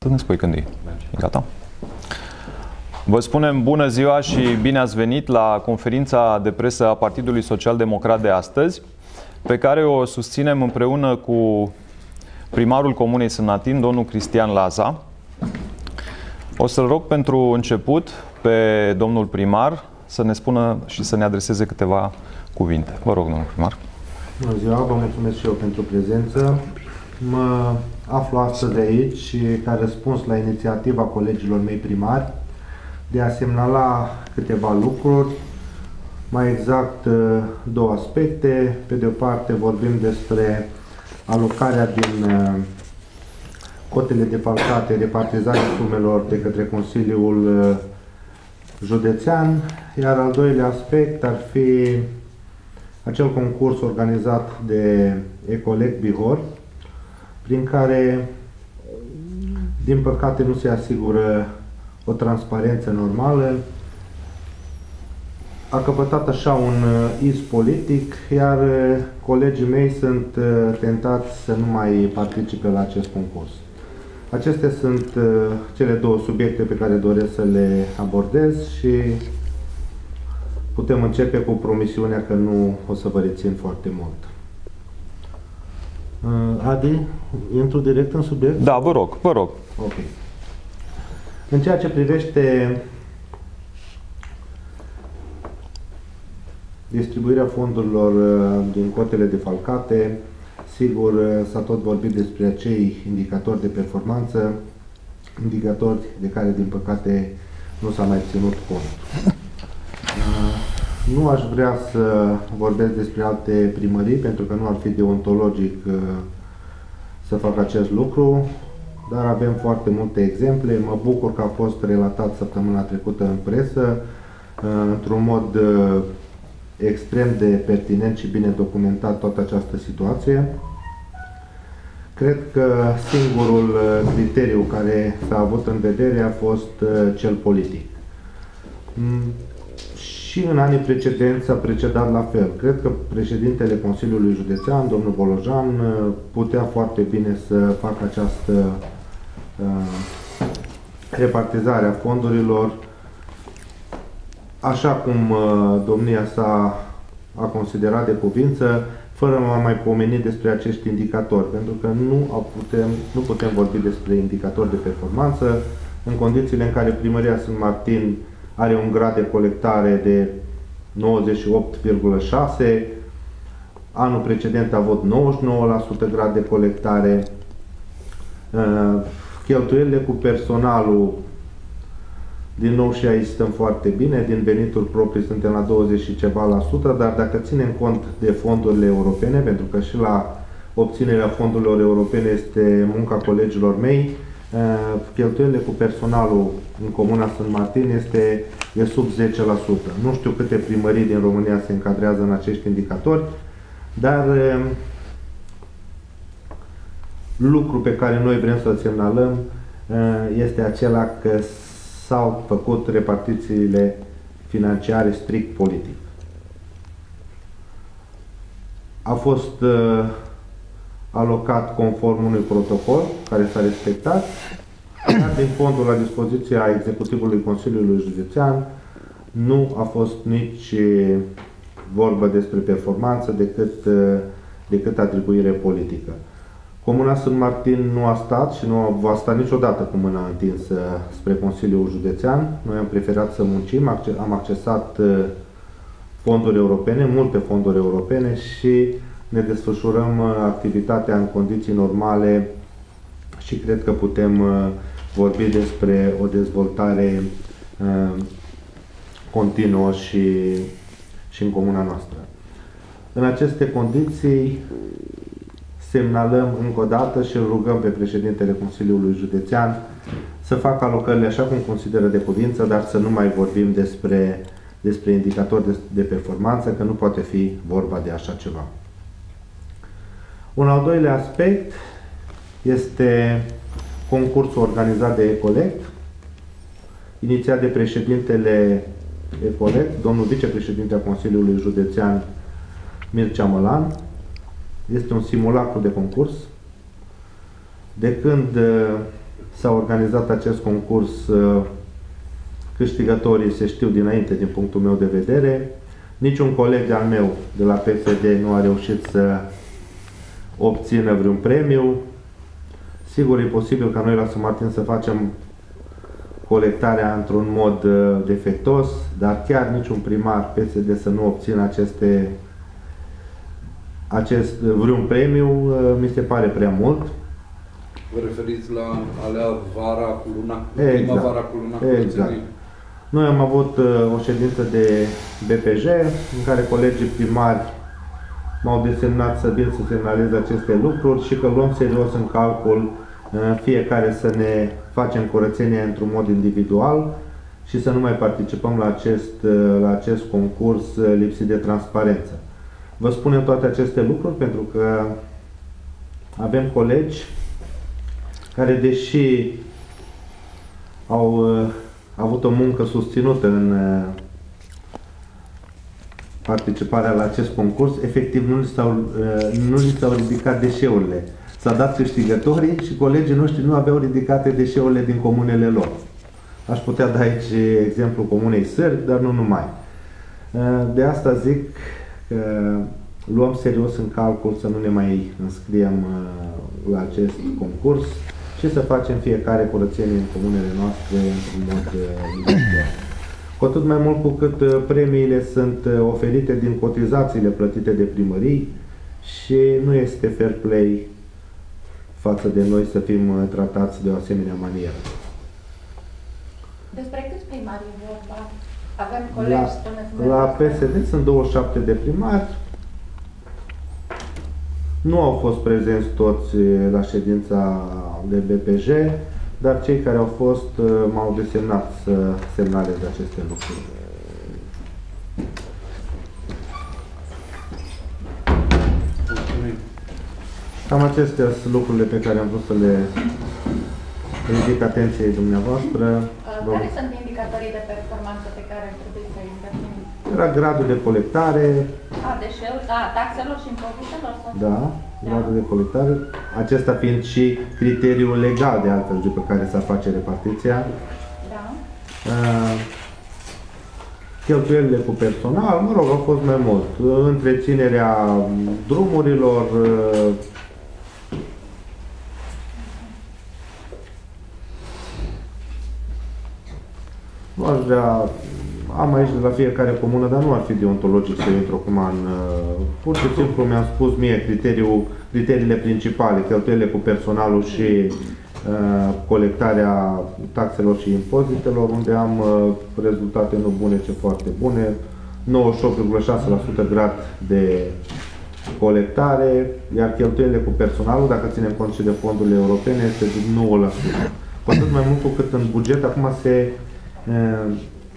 Să ne spui când e. Gata? Vă spunem bună ziua și bine ați venit la conferința de presă a Partidului Social Democrat de astăzi, pe care o susținem împreună cu primarul Comunei Sănatin, domnul Cristian Laza. O să-l rog pentru început pe domnul primar să ne spună și să ne adreseze câteva cuvinte. Vă rog, domnul primar. Bună ziua, vă mulțumesc și eu pentru prezență. Mă aflu astăzi aici ca răspuns la inițiativa colegilor mei primari de a semnala câteva lucruri, mai exact două aspecte. Pe de o parte vorbim despre alocarea din cotele defalcate, repartizarea sumelor de către Consiliul Județean, iar al doilea aspect ar fi acel concurs organizat de Ecolec Bihor, prin care, din păcate, nu se asigură o transparență normală. A căpătat așa un iz politic, iar colegii mei sunt tentați să nu mai participe la acest concurs. Acestea sunt cele două subiecte pe care doresc să le abordez și putem începe cu promisiunea că nu o să vă rețin foarte mult. Adi, intru direct în subiect? Da, vă rog, vă rog. Ok. În ceea ce privește distribuirea fondurilor din cotele defalcate, sigur s-a tot vorbit despre acei indicatori de performanță, indicatori de care, din păcate, nu s-a mai ținut cont. Nu aș vrea să vorbesc despre alte primării, pentru că nu ar fi deontologic să fac acest lucru, dar avem foarte multe exemple. Mă bucur că a fost relatat săptămâna trecută în presă, într-un mod extrem de pertinent și bine documentat toată această situație. Cred că singurul criteriu care s-a avut în vedere a fost cel politic. Și în anii precedenți s-a precedat la fel. Cred că președintele Consiliului Județean, domnul Bolojan, putea foarte bine să facă această repartizare a fondurilor așa cum domnia sa a considerat de cuvință, fără a mai pomeni despre acești indicatori, pentru că nu putem vorbi despre indicatori de performanță în condițiile în care primăria Sânt Martin are un grad de colectare de 98,6%, anul precedent a avut 99% grad de colectare, cheltuielile cu personalul, din nou și aici stăm foarte bine, din venituri proprii suntem la 20 și ceva la sută, dar dacă ținem cont de fondurile europene, pentru că și la obținerea fondurilor europene este munca colegilor mei, cheltuielile cu personalul în Comuna Sânt Martin e sub 10%. Nu știu câte primării din România se încadrează în acești indicatori, dar lucru pe care noi vrem să-l semnalăm este acela că s-au făcut repartițiile financiare strict politic. A fost alocat conform unui protocol care s-a respectat, iar din fondul la dispoziția executivului Consiliului Județean nu a fost nici vorbă despre performanță decât atribuire politică. Comuna Sânt Martin nu a stat și nu va sta niciodată cu mâna întinsă spre Consiliul Județean. Noi am preferat să muncim, am accesat fonduri europene, multe fonduri europene și ne desfășurăm activitatea în condiții normale și cred că putem vorbi despre o dezvoltare continuă și în comuna noastră. În aceste condiții semnalăm încă o dată și îl rugăm pe președintele Consiliului Județean să facă alocările așa cum consideră de cuvință, dar să nu mai vorbim despre indicatori de performanță, că nu poate fi vorba de așa ceva. Un al doilea aspect este concursul organizat de Ecolec, inițiat de președintele Ecolec, domnul vicepreședinte al Consiliului Județean Mircea Mălan. Este un simulacru de concurs. De când s-a organizat acest concurs, câștigătorii se știu dinainte din punctul meu de vedere. Niciun coleg al meu de la PSD nu a reușit să obțină vreun premiu. Sigur, e posibil ca noi la San Martin să facem colectarea într-un mod defectos, dar chiar niciun primar PSD să nu obțină vreun premiu, mi se pare prea mult. Vă referiți la alea vara cu luna, primăvara cu luna. Exact. Noi am avut o ședință de BPJ în care colegii primari m-au desemnat să vin să semnalez aceste lucruri și că luăm serios în calcul fiecare să ne facem curățenia într-un mod individual și să nu mai participăm la acest concurs lipsit de transparență. Vă spunem toate aceste lucruri pentru că avem colegi care, deși au avut o muncă susținută în participarea la acest concurs, efectiv nu li s-au ridicat deșeurile. S-a dat câștigătorii și colegii noștri nu aveau ridicate deșeurile din comunele lor. Aș putea da aici exemplu comunei Sârg, dar nu numai. De asta zic că luăm serios în calcul să nu ne mai înscriem la acest concurs și să facem fiecare curățenie în comunele noastre într-un mod individual. Cu atât mai mult cu cât premiile sunt oferite din cotizațiile plătite de primării și nu este fair play față de noi să fim tratați de o asemenea manieră. Despre câți primari e vorba? Avem colegi, spuneți. La PSD sunt 27 de primari. Nu au fost prezenți toți la ședința de BPJ, dar cei care au fost m-au desemnat să semnalez aceste lucruri. Cam acestea sunt lucrurile pe care am vrut să le ridic atenției dumneavoastră. Care sunt indicatorii de performanță pe care trebuie să intervin? Era gradul de colectare. Deșeuri, taxelor și impozitelor? Da, gradul de colectare. Acesta fiind și criteriul legal de altfel după care s-ar face repartiția. Da. Cheltuielile cu personal, mă rog, au fost mai mult. Întreținerea drumurilor, aș vrea, am aici de la fiecare comună, dar nu ar fi deontologic să intru acum în... Pur și simplu mi-am spus mie criteriile principale, cheltuielile cu personalul și colectarea taxelor și impozitelor, unde am rezultate nu bune, ci foarte bune. 98,6% grad de colectare, iar cheltuielile cu personalul, dacă ținem cont și de fondurile europene, este de 9%. Cu atât mai mult cu cât în buget acum se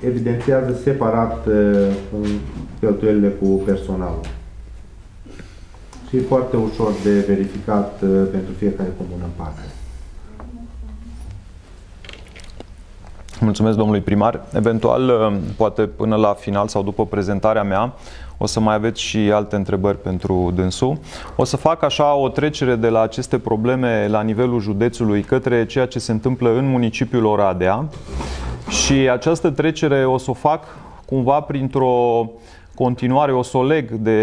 evidențiază separat cheltuielile cu personalul. Și e foarte ușor de verificat pentru fiecare comună în parte. Mulțumesc domnului primar. Eventual, poate până la final sau după prezentarea mea, o să mai aveți și alte întrebări pentru dânsul. O să fac așa o trecere de la aceste probleme la nivelul județului către ceea ce se întâmplă în municipiul Oradea. Și această trecere o să o fac cumva printr-o continuare, o să o leg de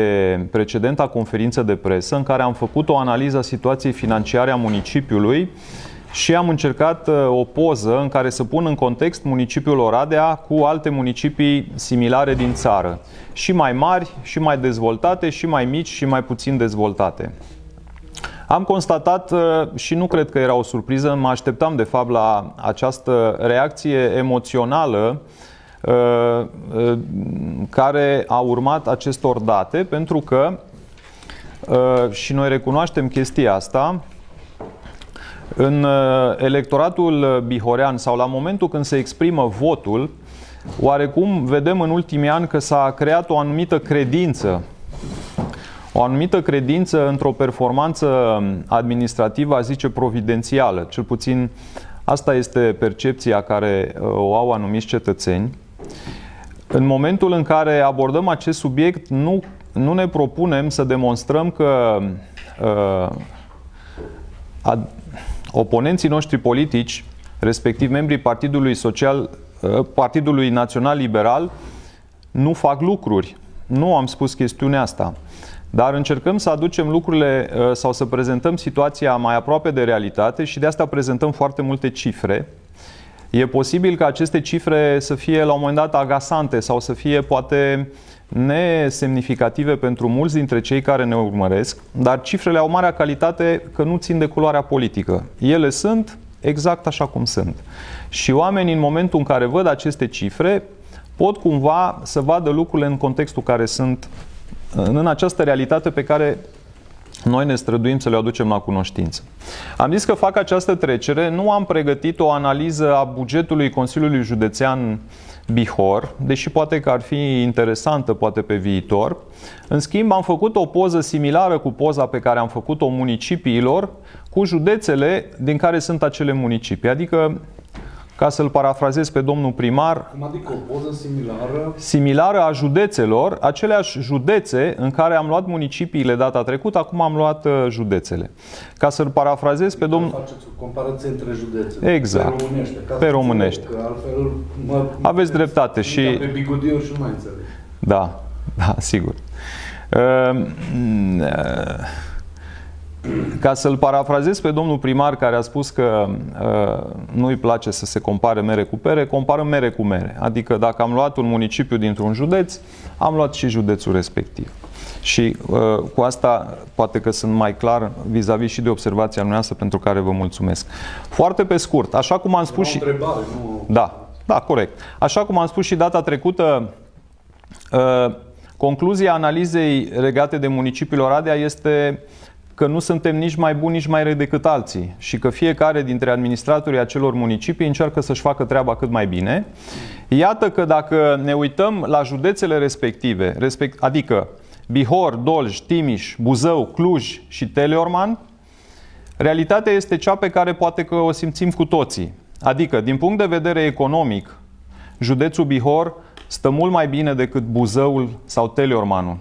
precedenta conferință de presă în care am făcut o analiză a situației financiare a municipiului și am încercat o poză în care să pun în context municipiul Oradea cu alte municipii similare din țară. Și mai mari, și mai dezvoltate, și mai mici, și mai puțin dezvoltate. Am constatat, și nu cred că era o surpriză, mă așteptam de fapt la această reacție emoțională care a urmat acestor date, pentru că, și noi recunoaștem chestia asta, în electoratul bihorean sau la momentul când se exprimă votul, oarecum vedem în ultimii ani că s-a creat o anumită credință. O anumită credință într-o performanță administrativă, a zice, providențială. Cel puțin asta este percepția care o au anumiți cetățeni. În momentul în care abordăm acest subiect, nu ne propunem să demonstrăm că oponenții noștri politici, respectiv membrii Partidului Național Liberal, nu fac lucruri. Nu am spus chestiunea asta. Dar încercăm să aducem lucrurile sau să prezentăm situația mai aproape de realitate și de asta prezentăm foarte multe cifre. E posibil ca aceste cifre să fie la un moment dat agasante sau să fie poate nesemnificative pentru mulți dintre cei care ne urmăresc, dar cifrele au marea calitate că nu țin de culoarea politică. Ele sunt exact așa cum sunt. Și oamenii, în momentul în care văd aceste cifre, pot cumva să vadă lucrurile în contextul care sunt, în această realitate pe care noi ne străduim să le aducem la cunoștință. Am zis că fac această trecere, nu am pregătit o analiză a bugetului Consiliului Județean Bihor, deși poate că ar fi interesantă poate pe viitor. În schimb, am făcut o poză similară cu poza pe care am făcut-o municipiilor, cu județele din care sunt acele municipii. Adică, ca să-l parafrazez pe domnul primar, Cum adică o poză similară? Similară a județelor, aceleași județe în care am luat municipiile data trecută, acum am luat județele. Ca să-l parafrazez pe domnul... Faceți o comparație între județe. Exact. Pe românește. Pe românește. Că altfel Aveți dreptate și... Pe bigodiuri și nu mai înțeleg. Da, da, sigur. Ca să-l parafrazez pe domnul primar care a spus că nu-i place să se compare mere cu pere, comparăm mere cu mere. Adică dacă am luat un municipiu dintr-un județ, am luat și județul respectiv. Și cu asta poate că sunt mai clar vis-a-vis și de observația noastră pentru care vă mulțumesc. Foarte pe scurt, așa cum am spus și... întrebare, nu... Da, corect. Așa cum am spus și data trecută, concluzia analizei legate de municipiul Oradea este că nu suntem nici mai buni, nici mai răi decât alții și că fiecare dintre administratorii acelor municipii încearcă să-și facă treaba cât mai bine. Iată că dacă ne uităm la județele respective, adică Bihor, Dolj, Timiș, Buzău, Cluj și Teleorman, realitatea este cea pe care poate că o simțim cu toții. Adică, din punct de vedere economic, județul Bihor stă mult mai bine decât Buzăul sau Teleormanul.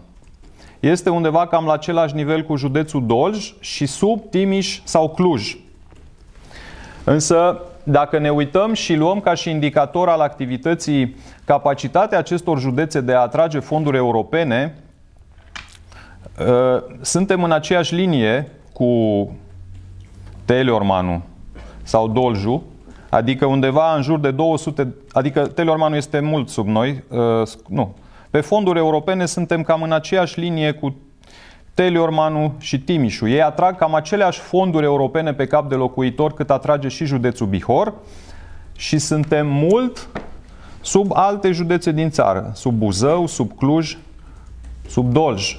Este undeva cam la același nivel cu județul Dolj și sub Timiș sau Cluj. Însă, dacă ne uităm și luăm ca și indicator al activității capacitatea acestor județe de a atrage fonduri europene, suntem în aceeași linie cu Teleormanul sau Doljul, adică undeva în jur de 200, adică Teleormanul este mult sub noi, nu. Pe fonduri europene suntem cam în aceeași linie cu Teleormanul și Timișul. Ei atrag cam aceleași fonduri europene pe cap de locuitor cât atrage și județul Bihor și suntem mult sub alte județe din țară, sub Buzău, sub Cluj, sub Dolj.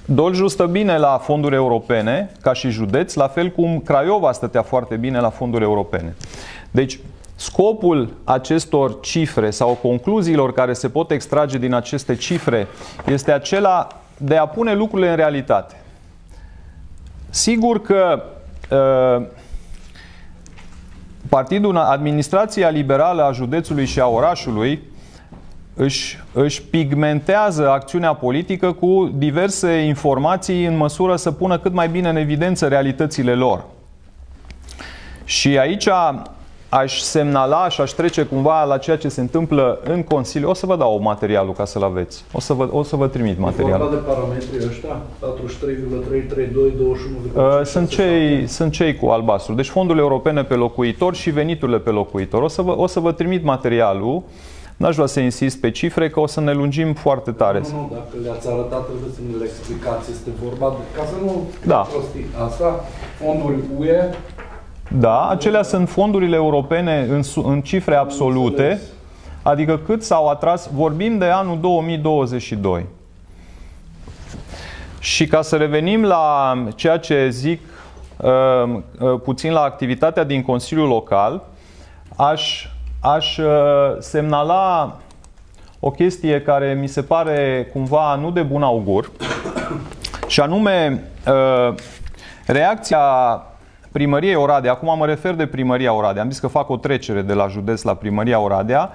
Doljul stă bine la fonduri europene, ca și județ, la fel cum Craiova stătea foarte bine la fonduri europene. Deci, scopul acestor cifre sau concluziilor care se pot extrage din aceste cifre este acela de a pune lucrurile în realitate. Sigur că administrația liberală a județului și a orașului își pigmentează acțiunea politică cu diverse informații în măsură să pună cât mai bine în evidență realitățile lor. Și aici aș semnala și aș trece cumva la ceea ce se întâmplă în Consiliu. O să vă dau materialul ca să-l aveți. O să vă trimit materialul. de parametrii ăștia? 43,332, 21,5. Sunt cei cu albastru. Deci fondurile europene pe locuitor și veniturile pe locuitor. O să vă trimit materialul. N-aș vrea să insist pe cifre, că o să ne lungim foarte tare. Nu, dacă le-ați arătat, trebuie să ne le explicați. Este vorba de... Ca să nu prostii asta, fonduri UE... Da, acelea sunt fondurile europene în cifre absolute, adică cât s-au atras, vorbim de anul 2022. Și ca să revenim la ceea ce zic puțin la activitatea din Consiliul Local, aș semnala o chestie care mi se pare cumva nu de bun augur, și anume reacția Primăriei Oradea. Acum mă refer de Primăria Oradea. Am zis că fac o trecere de la județ la Primăria Oradea.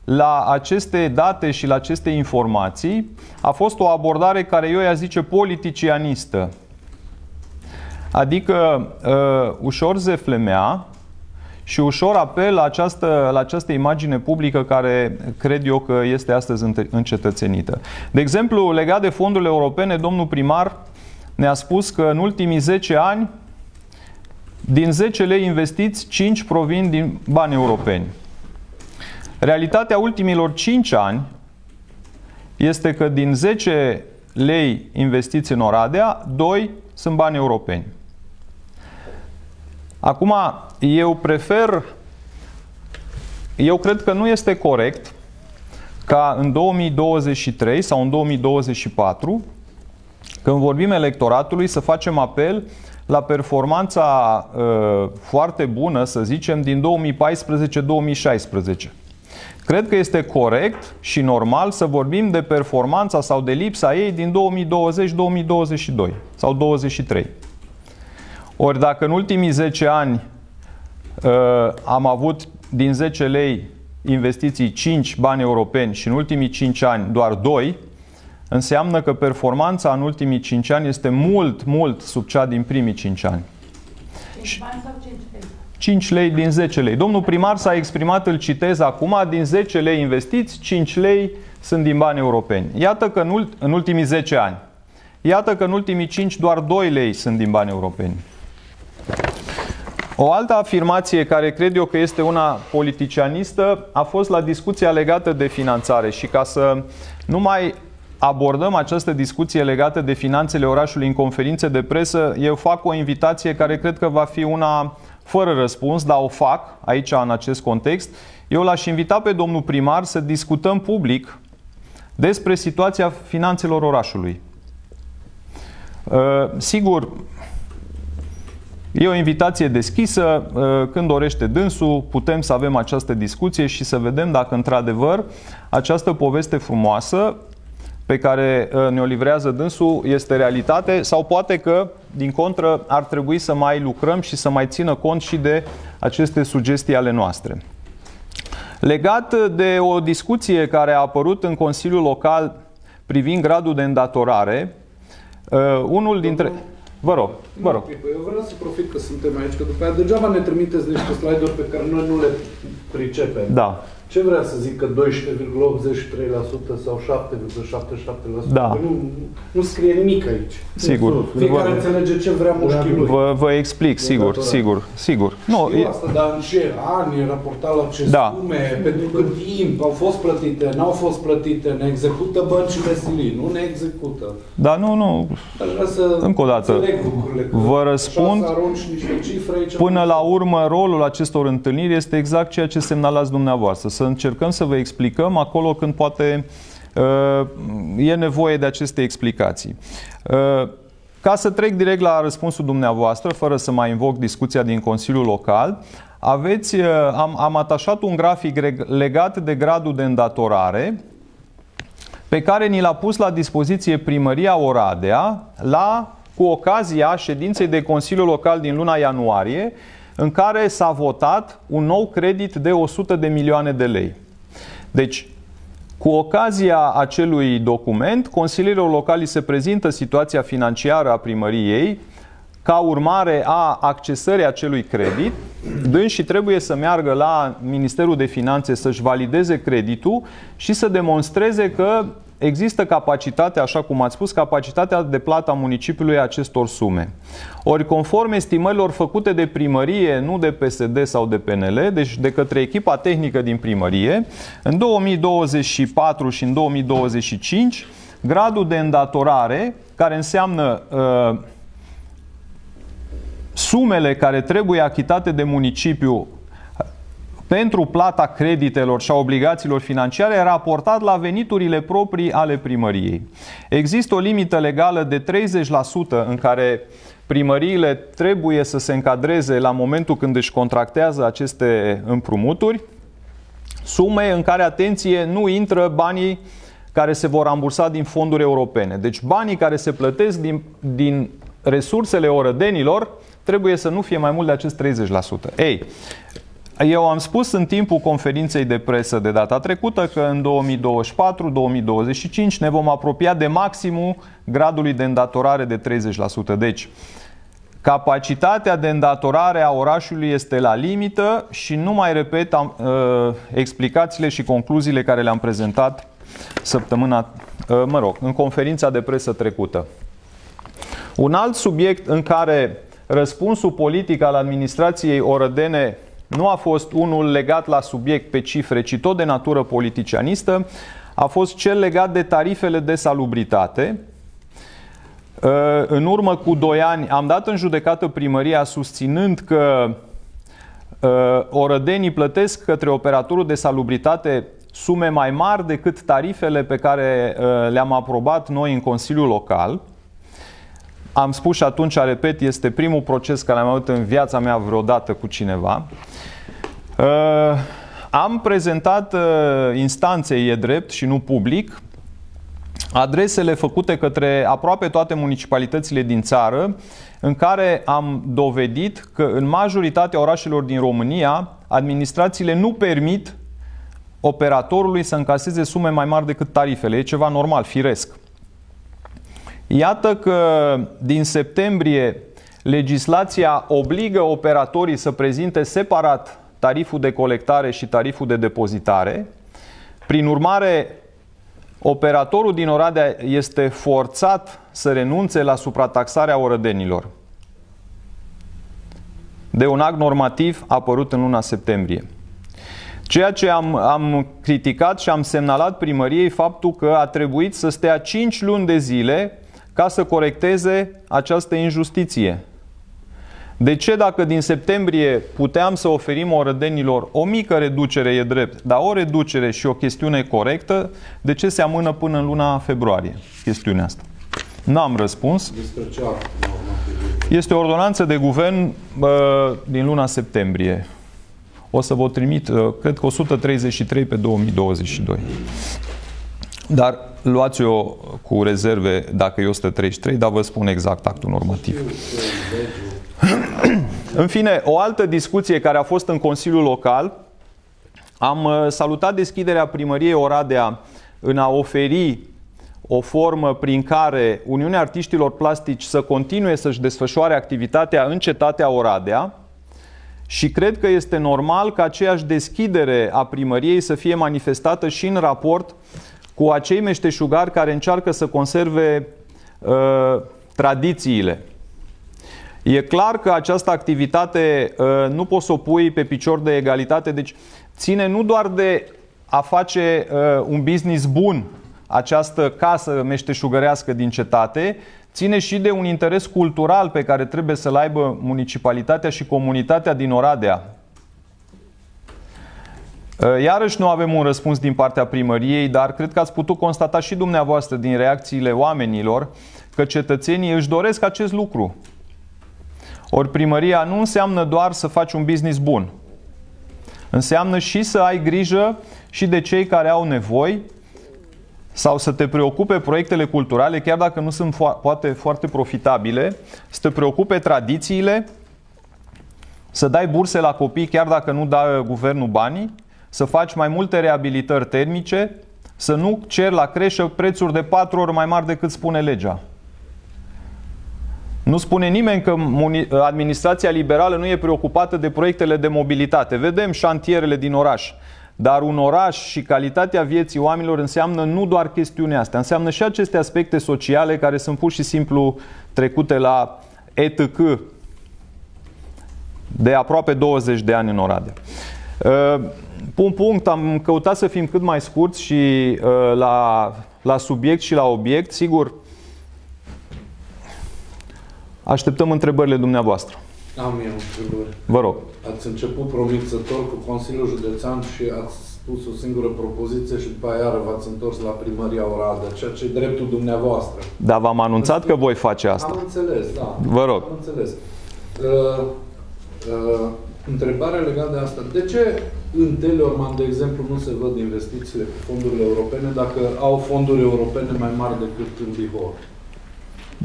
La aceste date și la aceste informații a fost o abordare care eu i-aș zice politicianistă. Adică ușor zeflemea și ușor apel la această imagine publică care cred eu că este astăzi încetățenită. De exemplu, legat de fondurile europene, domnul primar ne-a spus că în ultimii 10 ani, din 10 lei investiți, 5 provin din bani europeni. Realitatea ultimilor 5 ani este că din 10 lei investiți în Oradea, 2 sunt bani europeni. Acum, eu cred că nu este corect ca în 2023 sau în 2024, când vorbim electoratului, să facem apel la performanța foarte bună, să zicem, din 2014-2016. Cred că este corect și normal să vorbim de performanța sau de lipsa ei din 2020-2022 sau 2023. Ori dacă în ultimii 10 ani am avut din 10 lei investiții 5 bani europeni și în ultimii 5 ani doar 2, înseamnă că performanța în ultimii 5 ani este mult, mult sub cea din primii 5 ani. 5 bani sau 5 lei? 5 lei din 10 lei. Domnul primar s-a exprimat, îl citez acum, din 10 lei investiți, 5 lei sunt din bani europeni. Iată că în ultimii 10 ani. Iată că în ultimii 5 doar 2 lei sunt din bani europeni. O altă afirmație care cred eu că este una politicianistă a fost la discuția legată de finanțare și ca să nu mai abordăm această discuție legată de finanțele orașului în conferințe de presă, eu fac o invitație care cred că va fi una fără răspuns, dar o fac aici în acest context. Eu l-aș invita pe domnul primar să discutăm public despre situația finanțelor orașului. Sigur, e o invitație deschisă, când dorește dânsul, putem să avem această discuție și să vedem dacă într-adevăr această poveste frumoasă pe care ne-o livrează dânsul este realitate sau poate că, din contră, ar trebui să mai lucrăm și să mai țină cont și de aceste sugestii ale noastre. Legat de o discuție care a apărut în Consiliul Local privind gradul de îndatorare, unul dintre... Vă rog, vă rog. Eu vreau să profit că suntem aici, că după aia degeaba ne trimiteți niște slide-uri pe care noi nu le pricepem. Da. Ce vrea să zic că 12,83% sau 7,77%? Da. Nu scrie nimic aici. Sigur. Fiecare înțelege ce vrea mușchii lui. Vă explic, sigur. Nu, știu asta, dar în ce ani raportat la ce sume, pentru cât timp au fost plătite, n-au fost plătite, ne execută băncile silii, nu ne execută. Da, nu. Aș vrea să încă o dată, vă răspund, până la urmă, rolul acestor întâlniri este exact ceea ce semnalați dumneavoastră. Să încercăm să vă explicăm acolo când poate e nevoie de aceste explicații. Ca să trec direct la răspunsul dumneavoastră, fără să mai invoc discuția din Consiliul Local, am atașat un grafic legat de gradul de îndatorare pe care ni l-a pus la dispoziție Primăria Oradea cu ocazia ședinței de Consiliul Local din luna ianuarie, în care s-a votat un nou credit de 100 de milioane de lei. Deci, cu ocazia acelui document, consilierilor locali se prezintă situația financiară a primăriei ca urmare a accesării acelui credit. Dânsii trebuie să meargă la Ministerul de Finanțe să-și valideze creditul și să demonstreze că există capacitatea, așa cum ați spus, capacitatea de plată a municipiului acestor sume. Ori, conform estimărilor făcute de primărie, nu de PSD sau de PNL, deci de către echipa tehnică din primărie, în 2024 și în 2025, gradul de îndatorare, care înseamnă sumele care trebuie achitate de municipiu pentru plata creditelor și a obligațiilor financiare, raportat la veniturile proprii ale primăriei. Există o limită legală de 30% în care primăriile trebuie să se încadreze la momentul când își contractează aceste împrumuturi, sume în care, atenție, nu intră banii care se vor rambursa din fonduri europene. Deci banii care se plătesc din resursele orădenilor trebuie să nu fie mai mult de acest 30%. Ei, eu am spus în timpul conferinței de presă de data trecută că în 2024-2025 ne vom apropia de maximul gradului de îndatorare de 30%. Deci, Capacitatea de îndatorare a orașului este la limită și nu mai repet explicațiile și concluziile care le-am prezentat în conferința de presă trecută. Un alt subiect în care răspunsul politic al administrației orădene nu a fost unul legat la subiect pe cifre, ci tot de natură politicianistă, a fost cel legat de tarifele de salubritate. În urmă cu 2 ani am dat în judecată primăria susținând că orădenii plătesc către operatorul de salubritate sume mai mari decât tarifele pe care le-am aprobat noi în Consiliul Local. Am spus și atunci, repet, este primul proces care am avut în viața mea vreodată cu cineva. Am prezentat instanței, e drept și nu public, adresele făcute către aproape toate municipalitățile din țară, în care am dovedit că în majoritatea orașelor din România, administrațiile nu permit operatorului să încaseze sume mai mari decât tarifele. E ceva normal, firesc. Iată că din septembrie legislația obligă operatorii să prezinte separat tariful de colectare și tariful de depozitare. Prin urmare, operatorul din Oradea este forțat să renunțe la suprataxarea orădenilor de un act normativ apărut în luna septembrie. Ceea ce am criticat și am semnalat primăriei faptul că a trebuit să stea 5 luni de zile ca să corecteze această injustiție. De ce, dacă din septembrie puteam să oferim orădenilor o mică reducere, e drept, dar o reducere și o chestiune corectă, de ce se amână până în luna februarie chestiunea asta? N-am răspuns. Este o ordonanță de guvern din luna septembrie. O să vă trimit, cred că 133 pe 2022. Dar luați-o cu rezerve dacă e 133, dar vă spun exact actul normativ. În fine, o altă discuție care a fost în Consiliul Local, am salutat deschiderea primăriei Oradea în a oferi o formă prin care Uniunea Artiștilor Plastici să continue să-și desfășoare activitatea în cetatea Oradea și cred că este normal ca aceeași deschidere a primăriei să fie manifestată și în raport cu acei meșteșugari care încearcă să conserve tradițiile. E clar că această activitate nu poți să o pui pe picior de egalitate, deci ține nu doar de a face un business bun această casă meșteșugărească din cetate, ține și de un interes cultural pe care trebuie să-l aibă municipalitatea și comunitatea din Oradea. Iarăși nu avem un răspuns din partea primăriei, dar cred că ați putut constata și dumneavoastră din reacțiile oamenilor că cetățenii își doresc acest lucru. Ori primăria nu înseamnă doar să faci un business bun. Înseamnă și să ai grijă și de cei care au nevoi sau să te preocupe proiectele culturale, chiar dacă nu sunt poate foarte profitabile, să te preocupe tradițiile, să dai burse la copii chiar dacă nu dă guvernul banii, să faci mai multe reabilitări termice, să nu ceri la creșă prețuri de 4 ori mai mari decât spune legea. Nu spune nimeni că administrația liberală nu e preocupată de proiectele de mobilitate. Vedem șantierele din oraș. Dar un oraș și calitatea vieții oamenilor înseamnă nu doar chestiunea asta, înseamnă și aceste aspecte sociale care sunt pur și simplu trecute la ETC de aproape 20 de ani în Oradea. Punct, am căutat să fim cât mai scurți și la subiect și la obiect. Sigur, așteptăm întrebările dumneavoastră. Am eu întrebări. Vă rog. Ați început promițător cu Consiliul Județean și ați spus o singură propoziție și după aia v-ați întors la primăria Oradea, ceea ce e dreptul dumneavoastră. Dar v-am anunțat că voi face asta. Am înțeles, da. Vă rog. Am înțeles. Întrebarea legată de asta. De ce în Teleorman, de exemplu, nu se văd investițiile cu fondurile europene dacă au fonduri europene mai mari decât în Bihor?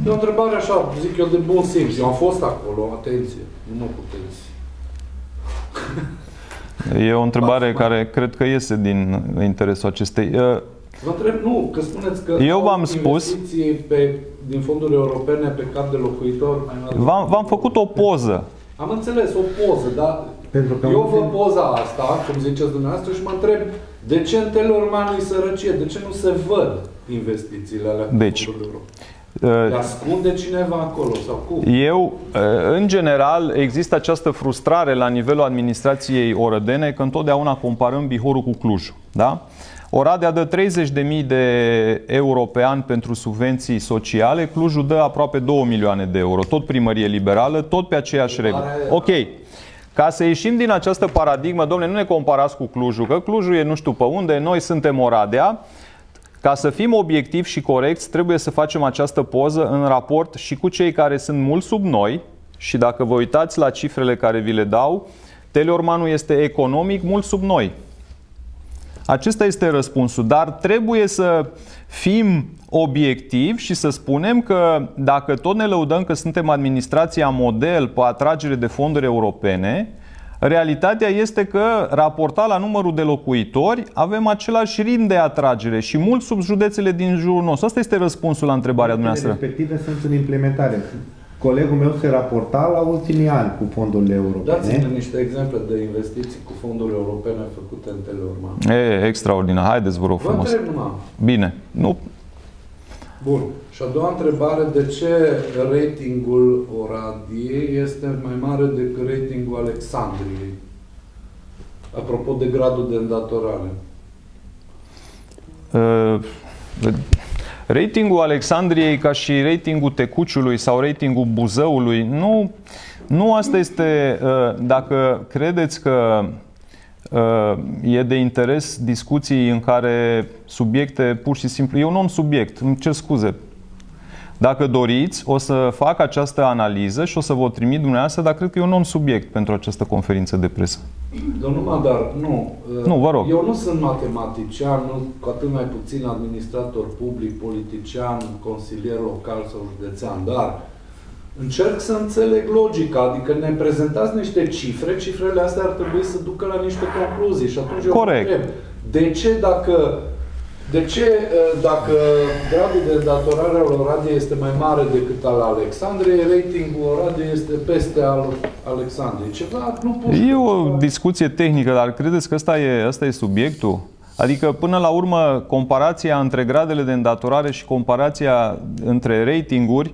E o întrebare așa, zic eu, de bun simț. Eu am fost acolo, atenție, nu mă puteți. E o întrebare care cred că iese din interesul acestei. Vă întreb, nu, că spuneți că eu v-am spus investiții din fonduri europene pe cap de locuitor. V-am făcut o poză. Am înțeles, o poză, dar Pentru că eu văd poza asta, cum ziceți dumneavoastră, și mă întreb de ce în Teleorman e sărăcie, de ce nu se văd investițiile alea pe fonduri europene? Le ascunde cineva acolo sau cum? În general, există această frustrare la nivelul administrației orădene că întotdeauna comparăm Bihorul cu Clujul. Da? Oradea dă 30.000 de euro pe an pentru subvenții sociale, Clujul dă aproape 2 milioane de euro, tot primărie liberală, tot pe aceeași regulă. Ok. Ca să ieșim din această paradigmă, domnule, nu ne comparați cu Clujul, că Clujul e nu știu pe unde, noi suntem Oradea. Ca să fim obiectivi și corecți, trebuie să facem această poză în raport și cu cei care sunt mult sub noi. Și dacă vă uitați la cifrele care vi le dau, Teleormanul este economic mult sub noi. Acesta este răspunsul, dar trebuie să fim obiectivi și să spunem că dacă tot ne lăudăm că suntem administrația model pe atragere de fonduri europene, realitatea este că, raportat la numărul de locuitori, avem același ritm de atragere și mult sub județele din jurul nostru. Asta este răspunsul la întrebarea dumneavoastră. Respective sunt în implementare. Colegul meu se raporta la ultimii ani cu fondurile europene. Dați-ne niște exemple de investiții cu fonduri europene făcute în Teleorman. E extraordinar. Haideți, vă rog frumos. Vă întreb numai. Bine. Nu. Bun. Și a doua întrebare, de ce ratingul Oradiei este mai mare decât ratingul Alexandriei? Apropo de gradul de îndatorare. Ratingul Alexandriei ca și ratingul Tecuciului sau ratingul Buzăului, nu asta este, dacă credeți că e de interes discuții în care subiecte pur și simplu, e un non-subiect, îmi cer scuze. Dacă doriți, o să fac această analiză și o să vă o trimit dumneavoastră, dar cred că e un non-subiect pentru această conferință de presă. Domnul Madar, nu. Nu, vă rog. Eu nu sunt matematician, nu, cu atât mai puțin administrator public, politician, consilier local sau județean, dar încerc să înțeleg logica, adică ne prezentați niște cifre, cifrele astea ar trebui să ducă la niște concluzii și atunci eu corect. întreb, de ce dacă gradul de îndatorare al Oradiei este mai mare decât al Alexandriei, ratingul Oradiei este peste al Alexandriei? Ceva nu pot. E o discuție tehnică, dar credeți că ăsta e subiectul? Adică, până la urmă, comparația între gradele de îndatorare și comparația între ratinguri,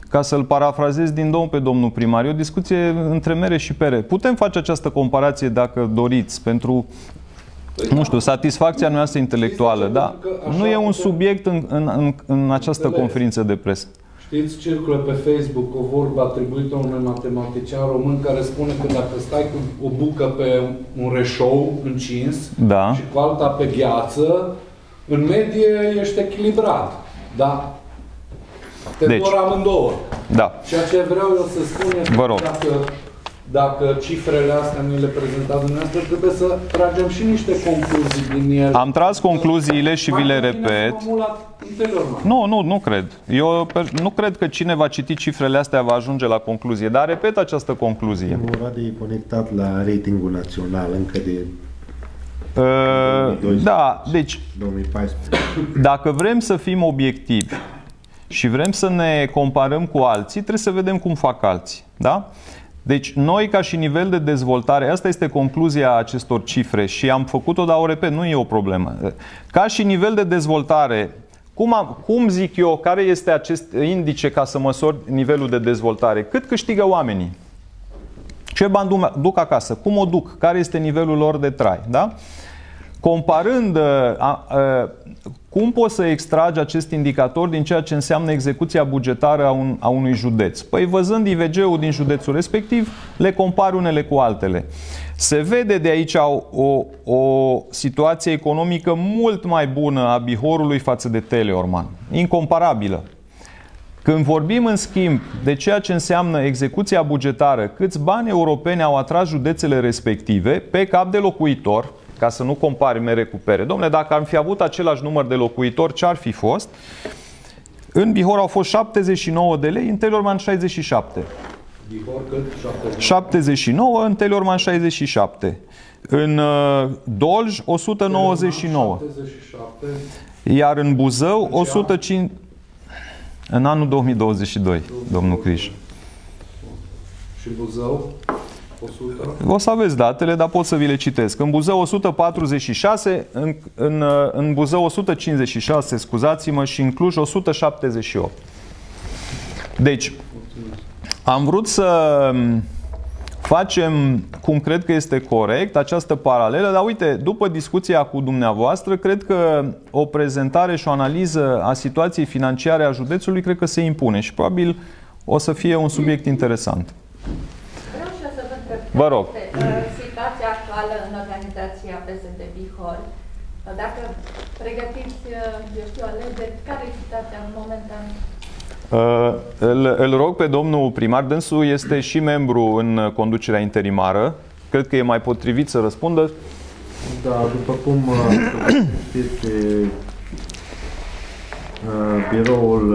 ca să-l parafrazez din nou pe domnul primar, e o discuție între mere și pere. Putem face această comparație dacă doriți, pentru, nu știu, satisfacția noastră intelectuală, dar nu e un subiect în această conferință de presă. Știți, circulă pe Facebook o vorbă atribuită unui matematician român care spune că dacă stai cu o bucă pe un reșou încins și cu alta pe gheață, în medie ești echilibrat. Da? Te dor amândouă. Da. Ceea ce vreau eu să spun este că dacă cifrele astea ni le prezentați dumneavoastră, trebuie să tragem și niște concluzii din ele. Am tras concluziile și vi le repet. Nu cred. Eu nu cred că cine va citi cifrele astea va ajunge la concluzie, dar repet această concluzie. Oradea e conectat la ratingul național încă de 2012, da, deci 2014. Dacă vrem să fim obiectivi și vrem să ne comparăm cu alții, trebuie să vedem cum fac alții. Da? Deci noi, ca și nivel de dezvoltare, asta este concluzia acestor cifre și am făcut-o, dar o repet, nu e o problemă. Ca și nivel de dezvoltare, cum zic eu, care este acest indice ca să măsor nivelul de dezvoltare? Cât câștigă oamenii? Ce bani duc acasă? Cum o duc? Care este nivelul lor de trai? Da? Comparând cum poți să extragi acest indicator din ceea ce înseamnă execuția bugetară a unui județ? Păi văzând IVG-ul din județul respectiv, le compari unele cu altele. Se vede de aici o situație economică mult mai bună a Bihorului față de Teleorman. Incomparabilă. Când vorbim, în schimb, de ceea ce înseamnă execuția bugetară, câți bani europeni au atras județele respective pe cap de locuitor, ca să nu compari mere cu pere. Dom'le, dacă am fi avut același număr de locuitori, ce ar fi fost? În Bihor au fost 79 de lei, în Teleorman 67. Bihor cât? 79, în Teleorman 67. În Dolj 199. 77. Iar în Buzău 105. În anul 2022, domnul Criș. Și Buzău 100. O să aveți datele, dar pot să vi le citesc. În Buzău 146, în Buzău 156, scuzați-mă, și în Cluj 178. Deci, am vrut să facem, cum cred că este corect, această paralelă, dar uite, după discuția cu dumneavoastră, cred că o prezentare și o analiză a situației financiare a județului cred că se impune și probabil o să fie un subiect interesant. Vreau și eu să vă întreb. Vă rog. Situația actuală în organizația PSD Bihor. Dacă pregătiți, eu știu, alegeri, care e situația momentan? Îl rog pe domnul primar, dânsul este și membru în conducerea interimară. Cred că e mai potrivit să răspundă. Da, după cum știți, biroul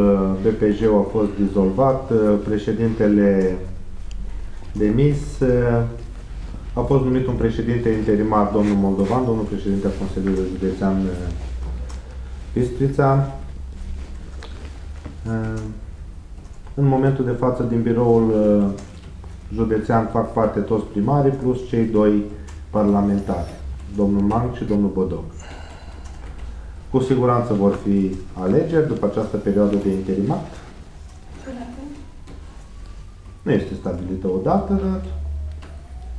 BPJ a fost dizolvat, președintele demis, a fost numit un președinte interimar, domnul Moldovan, domnul președinte al Consiliului Județean Bistrița. În momentul de față, din biroul județean fac parte toți primarii, plus cei doi parlamentari, domnul Manc și domnul Bodoc. Cu siguranță vor fi alegeri după această perioadă de interimat. Nu este stabilită o dată, dar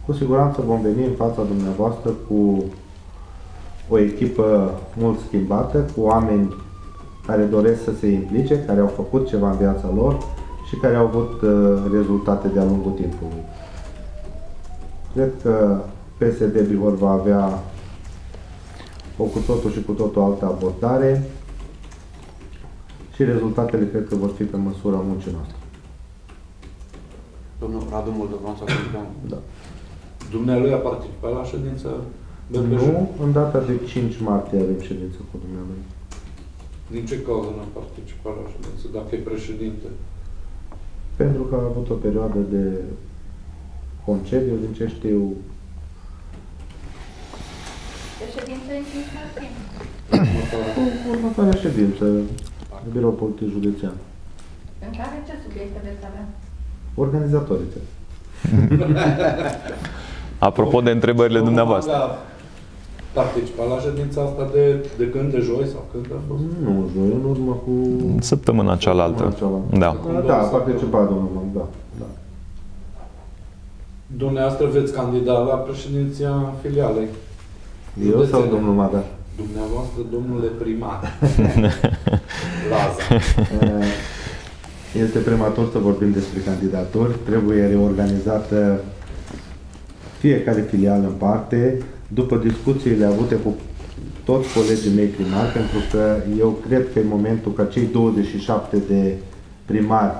cu siguranță vom veni în fața dumneavoastră cu o echipă mult schimbată, cu oameni care doresc să se implice, care au făcut ceva în viața lor și care au avut rezultate de-a lungul timpului. Cred că PSD Bihor va avea o cu totul și cu totul altă abordare și rezultatele cred că vor fi pe măsura muncii noastre. Domnul Radu Moldovan s-a convocat. Da. Dumnealui a participat la ședința BPJ? Nu, în data de 5 martie avem ședință cu dumnealui. Din ce cauză nu a participat la ședință, dacă e președinte? Pentru că a avut o perioadă de concediu, din ce știu. De ședință în 5 martie. Următoarea ședință, Birou Politic Județean. În care ce subiecte veți avea? Organizatorice. Apropo de întrebările dumneavoastră. Participa la ședința asta de când? De joi sau când a fost? Nu, joi, în urmă cu... Săptămâna cealaltă. Da. Da, a participat domnul Manc, da. Dumneavoastră veți candida la președinția filialei? Eu sau domnul Mada? Dumneavoastră, domnule primar. Laza. Este prematur să vorbim despre candidaturi. Trebuie reorganizată fiecare filială în parte, după discuțiile avute cu toți colegii mei primari, pentru că eu cred că e momentul ca cei 27 de primari,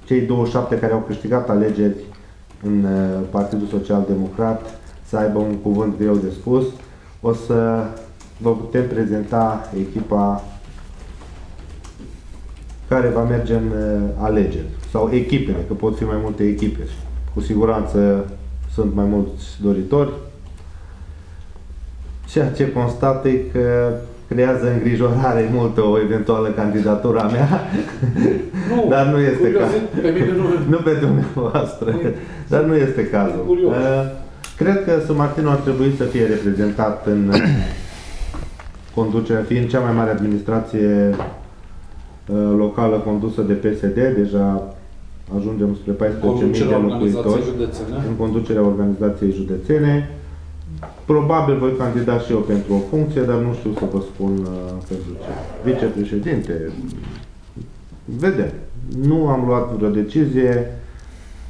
cei 27 care au câștigat alegeri în Partidul Social Democrat, să aibă un cuvânt greu de spus. O să vă putem prezenta echipa care va merge în alegeri, sau echipele, că pot fi mai multe echipe. Cu siguranță sunt mai mulți doritori. Ceea ce constat e că creează îngrijorare multă o eventuală candidatură a mea, Nu, dar nu este cazul. Pe mine Nu pe dumneavoastră, dar nu este cazul. Cred că Sumartinu ar trebui să fie reprezentat în conducerea, fiind cea mai mare administrație locală condusă de PSD, deja ajungem spre 14.000 de locuitori în conducerea organizației județene. Probabil voi candida și eu pentru o funcție, dar nu știu să vă spun pentru ce. Vicepreședinte, vedem. Nu am luat vreo decizie,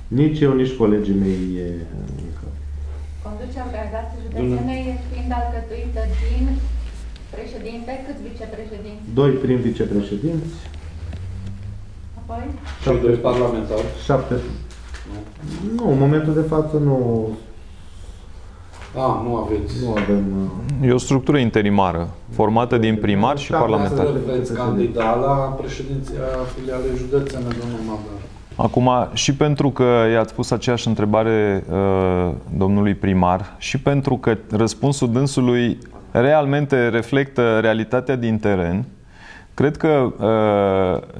nici eu, nici colegii mei încă. Conducerea organizației județene fiind alcătuită din președinte, câți vicepreședinți? 2 prim vicepreședinți. Apoi? Și 2 parlamentari. 7. Nu, în momentul de față nu. Nu aveți. Nu avem. E o structură interimară, formată din primari și parlamentari. Veți candida la președinția filialei județene, domnul Madar. Acum, și pentru că i-ați pus aceeași întrebare domnului primar și pentru că răspunsul dânsului realmente reflectă realitatea din teren, cred că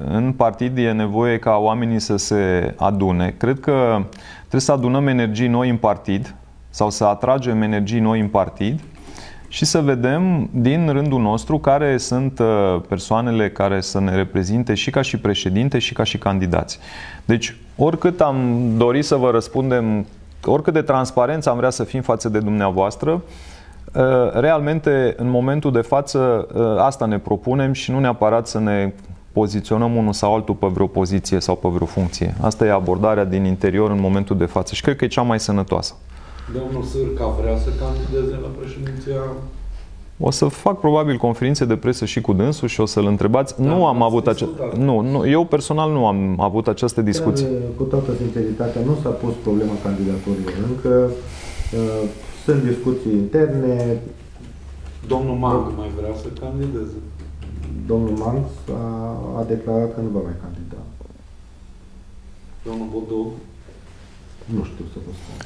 în partid e nevoie ca oamenii să se adune. Cred că trebuie să adunăm energii noi în partid sau să atragem energii noi în partid și să vedem din rândul nostru care sunt persoanele care să ne reprezinte și ca și președinte și ca și candidați. Deci, oricât am dorit să vă răspundem, oricât de transparență am vrea să fim față de dumneavoastră, realmente, în momentul de față, asta ne propunem și nu neapărat să ne poziționăm unul sau altul pe vreo poziție sau pe vreo funcție. Asta e abordarea din interior în momentul de față și cred că e cea mai sănătoasă. Domnul Sârca vrea să candideze la președinția? O să fac probabil conferințe de presă și cu dânsul și o să-l întrebați. Da, nu am avut eu personal nu am avut această discuție. Cu toată sinceritatea, nu s-a pus problema candidaturii încă. Sunt discuții interne. Domnul Mang mai vrea să candideze? Domnul Mang a declarat că nu va mai candida. Domnul Bodou? Nu știu să vă spun.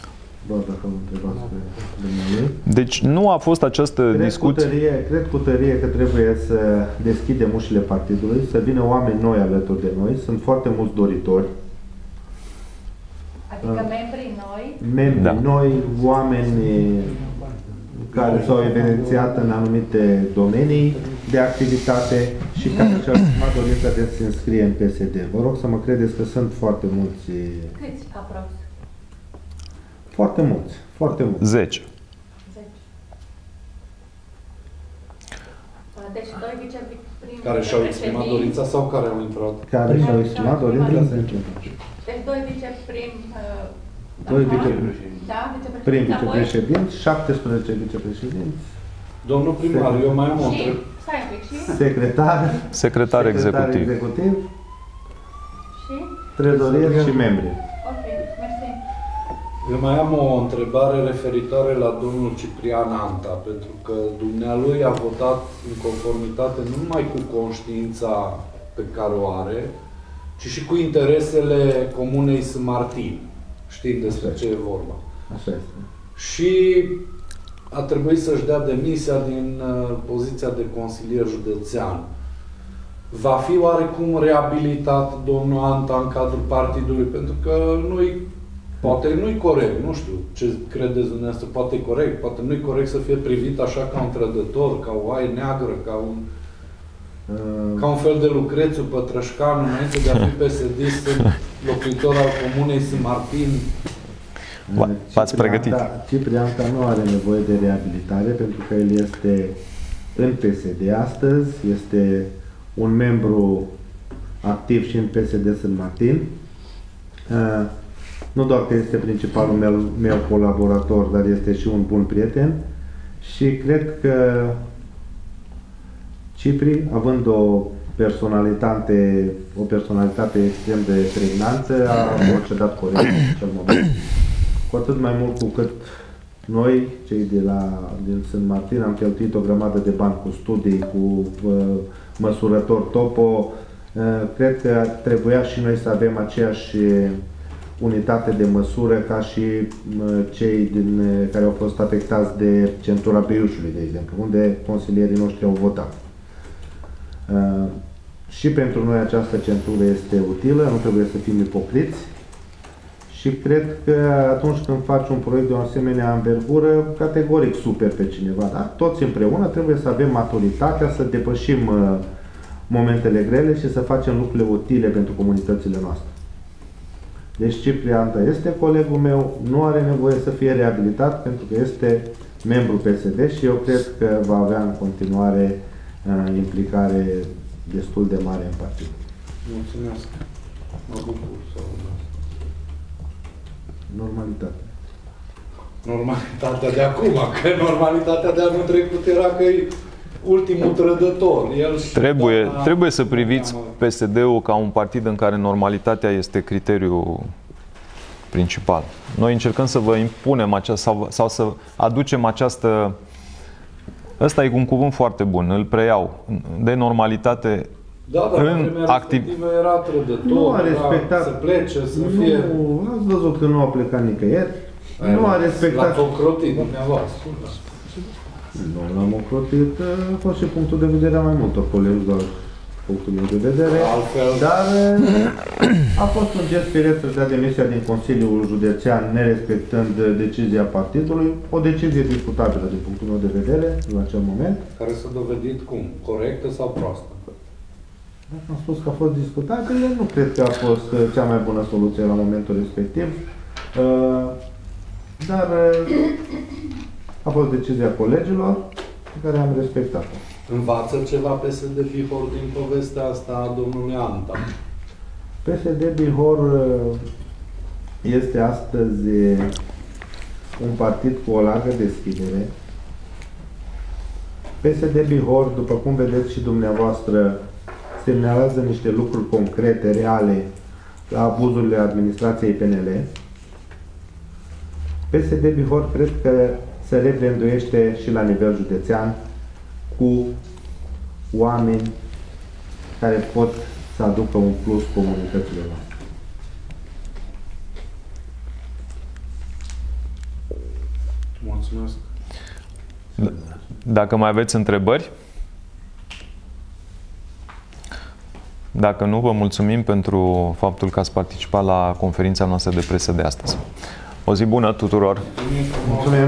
Doar dacă îl întrebați pe dumneavoastră. Deci nu a fost această discuție. Cred cu tărie că trebuie să deschidem ușile partidului, să vină oameni noi alături de noi. Sunt foarte mulți doritori. Adică membrii noi? Membrii noi, oameni care s-au evidențiat în anumite domenii de activitate și care și-au exprimat dorința de a se înscrie în PSD. Vă rog să mă credeți că sunt foarte mulți. Câți aprox? Foarte mulți, foarte mulți. 10. Deci doi viceprim care și-au exprimat dorința sau care au intrat? Care și-au exprimat dorința să intre. Deci doi viceprim. Doi vicepreședinți. Da, prim vicepreședinți, 17 vicepreședinți. Domnul primar, eu mai am o întrebare. Secretar executiv. Și? Trezorier și membri. Ok, mersi. Eu mai am o întrebare referitoare la domnul Ciprian Anta, pentru că dumnealui a votat în conformitate nu numai cu conștiința pe care o are, ci și cu interesele Comunei S. Martin, știind despre ce e vorba. Așa este. Și a trebuit să-și dea demisia din poziția de consilier județean. Va fi oarecum reabilitat domnul Anta în cadrul partidului? Pentru că poate nu-i corect, nu știu ce credeți dumneavoastră, poate e corect, poate nu-i corect să fie privit așa ca un trădător, ca o oaie neagră, ca un fel de Lucrețiu Pătrășcan, înainte de a fi PSD-ist, locuitor al Comunei S. Martin. V-ați pregătit. Ciprian Anta nu are nevoie de reabilitare pentru că el este în PSD astăzi, este un membru activ și în PSD Sunt Martin. Nu doar că este principalul meu colaborator, dar este și un bun prieten și cred că Cipri, având o personalitate extrem de pregnantă, a procedat corect în acel moment. Cu atât mai mult cu cât noi, cei din Sunt Martin, am cheltuit o grămadă de bani cu studii, cu măsurător topo. Cred că trebuia și noi să avem aceeași unitate de măsură ca și cei care au fost afectați de centura Beiușului, de exemplu, unde consilierii noștri au votat. Și pentru noi această centură este utilă, nu trebuie să fim ipocriți și cred că atunci când faci un proiect de o asemenea învergură, categoric super pe cineva, dar toți împreună trebuie să avem maturitatea, să depășim momentele grele și să facem lucrurile utile pentru comunitățile noastre. Deci Ciprian Anta este colegul meu, nu are nevoie să fie reabilitat pentru că este membru PSD și eu cred că va avea în continuare implicare destul de mare în partid. Mulțumesc. Mă bucur să aud. Normalitate. Normalitatea de acum, că normalitatea de anul trecut era că e ultimul trădător. Trebuie să priviți PSD-ul ca un partid în care normalitatea este criteriul principal. Noi încercăm să vă impunem sau să aducem această... Ăsta e un cuvânt foarte bun, îl preiau. De normalitate Da, dar în vremea respectivă era trădător, Nu a respectat. să plece, să fie... Nu, ați văzut că nu a plecat nicăieri. Nu a respectat. L-ați ocrotit dumneavoastră. Nu l-am ocrotit, a fost și punctul de vedere a mai multor colegi, doar punctul meu de vedere. Altfel... Dar a fost un gest firesc să dea demisia din Consiliul Județean nerespectând decizia partidului, o decizie discutabilă din punctul meu de vedere în acel moment. Care s-a dovedit cum? Corectă sau proastă? Dacă am spus că a fost discutabilă, nu cred că a fost cea mai bună soluție la momentul respectiv. Dar a fost decizia colegilor pe care am respectat-o. Învață ceva PSD Bihor din povestea asta a domnului Anta? PSD Bihor este astăzi un partid cu o largă deschidere. PSD Bihor, după cum vedeți și dumneavoastră, semnalează niște lucruri concrete, reale, la abuzurile administrației PNL. PSD Bihor cred că se regânduiește și la nivel județean cu oameni care pot să aducă un plus comunităților noastre. Mulțumesc. Dacă mai aveți întrebări? Dacă nu, vă mulțumim pentru faptul că ați participat la conferința noastră de presă de astăzi. O zi bună tuturor! Mulțumim!